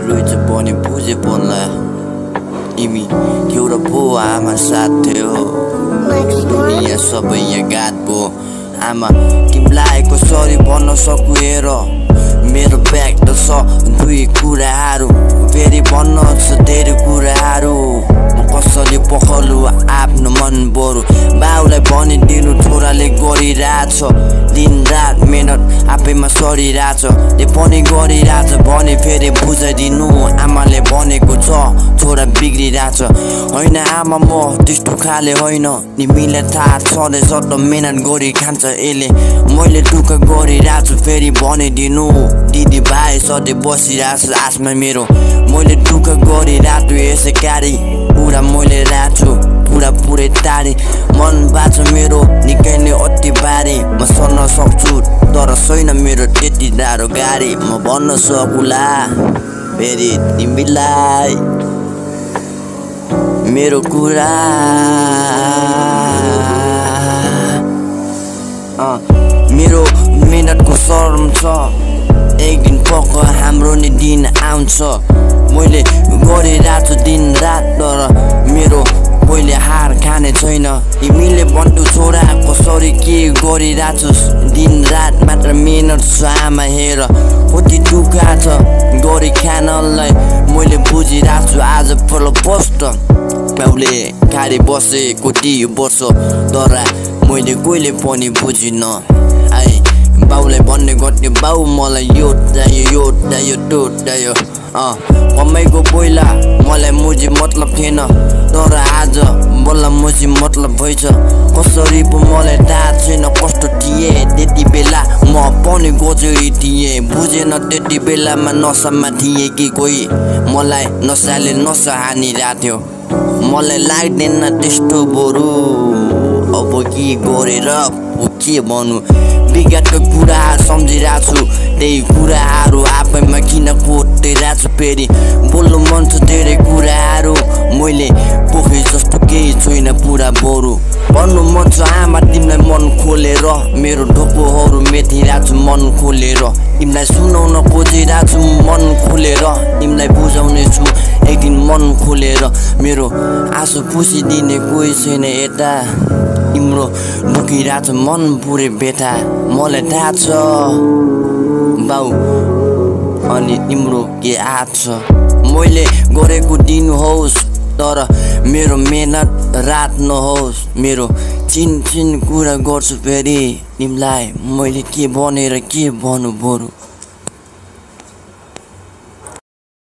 रहेछ भने बुझे पर्ला तिमी एउटा पो आमा साथ थियो दुनिया सबै यहाँ गात पो आमा तिमीलाई कसरी भन्न सकु हेर मेरो ब्याग त छ दुई कुराहरू फेरि भन्न छ धेरै कुराहरू कसरी पखलु आफ्नो मन बरु बाउलाई भनिदिनु छोराले गरिरहेछ दिन रात मेहनत आफैमा सरिरहेछ त्यो पनि गरिरहेछ भने फेरि बुझाइदिनु आमाले भनेको छ छोरा बिग्रिरहेछ होइन आमा म त्यस्तो खाले होइन तिमीलाई थाहा छँदैछ त मेहनत गरी खान्छ यसले मैले दुःख गरिरहेछु फेरि भनिदिनु दिदी भाइ सधैँ बसिरहेछ आसमा मेरो मैले दुःख गरिरहेछु यसै कारी पुरा मैले राख्छु पुरै तारी मन बाँच्छ मेरो निकै नै अति बारी म सर्न सक्छु तर छैन मेरो त्यति टाढो गाडी म भन्न सकुला फेरि तिमीलाई मेरो कुरा मेरो मेहनतको शरम छ एक दिन पक्क हाम्रो नि दिन आउँछ मैले गरिरहेछु दिन रात तर मेरो पहिले हार खाने छैन तिमीले भन्नु छोरा कसरी के गरिरहेछस् दिन रात मात्र मेहनत छ आमा हेर कति दुःख छ गरी खानलाई मैले बुझिरहेछु आज पल्लो पोस्ट बाउले खाली बसे कति वर्ष तर मैले कहिले पनि बुझिन आए बाउलाई भन्ने गर्थ्यो बाउ मलाई यो चाहियो त्यो चाहियो कमाइको पहिला मलाई मुजी मतलब थिएन तर आज बल्ल मुजी मतलब भएछ कसरी पो मलाई थाहा छैन कस्तो थिए त्यति बेला म पनि गोजरी थिएँ बुझेन त्यति बेलामा नसामा थिएँ कि कोही मलाई नसाले नसा हानिरहेको थियो मलाई लाग्दैन त्यस्तो बरु अब के गरेर के भन्नु विगतको कुरा सम्झिरहेको छु त्यही कुराहरू आफैमा किन कोटिरहेको छु फेरि बोल्नु मन छ धेरै कुराहरू मैले पोखे जस्तो केही छैन पुरा बरु भन्नु मन छ आमा तिमीलाई मन खोलेर मेरो ढोकोहरू मेटिरहेको छु मन खोलेर तिमीलाई सुनाउन खोजिरहेको छु मन खोलेर तिमीलाई बुझाउने छु एक दिन मन खोलेर मेरो आँसु पुसिदिने कोही छैन यता तिम्रो दुखिरहेछ मन पुरै बेथा मलाई थाहा छ बाउ अनि तिम्रो के आँट छ मैले गरेको दिन होस् तर मेरो मेहनत रात नहोस् मेरो चिन कुरा गर्छु फेरि तिमीलाई मैले के भनेर के भन्नु बरु